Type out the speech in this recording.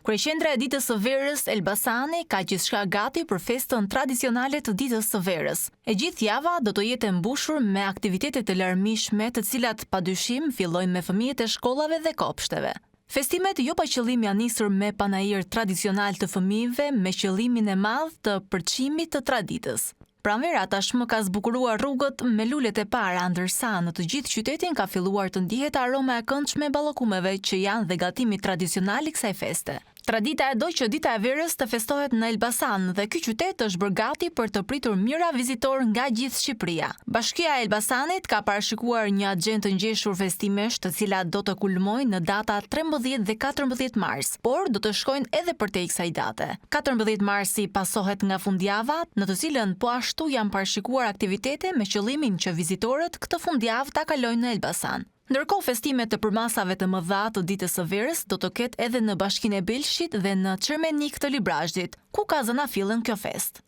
Kryeqendra e ditës së verës Elbasani ka gjithçka gati për festën tradicionale të ditës së verës. E gjithë java do të jetë e mbushur me aktivitete të larmishme, të cilat padyshim fillojnë me fëmijët e shkollave dhe kopshteve. Festimet jo pa qëllim janë nisur me panajër tradicional të fëmijëve me qëllimin e madh të përçimit të traditës. Pranvera tashmë ka zbukuruar rrugët me lulet e para, ndërsa në të gjithë qytetin ka filluar të ndihet aroma e këndshme e ballokumeve që janë dhe gatimi tradicional i kësaj feste. Tradita e do që dita e verës të festohet në Elbasan dhe ky qytet është bërë gati për të pritur mijëra vizitor nga gjithë Shqipëria. Bashkia e Elbasanit ka parashikuar një agjendë të ngjeshur festimesh, të cilat do të kulmojnë në data 13 dhe 14 mars, por do të shkojnë edhe përtej kësaj date. 14 marsi pasohet nga fundjava, në të cilën po ashtu janë parashikuar aktivitete me qëllimin që vizitorët këtë fundjavë ta kalojnë në Elbasan. Ndërkohë festimet të përmasave të mëdha të ditës së verës do të ketë edhe në Bashkinë e Belshit dhe në Çermenik të Librazhdit, ku ka zënafillën kjo festë.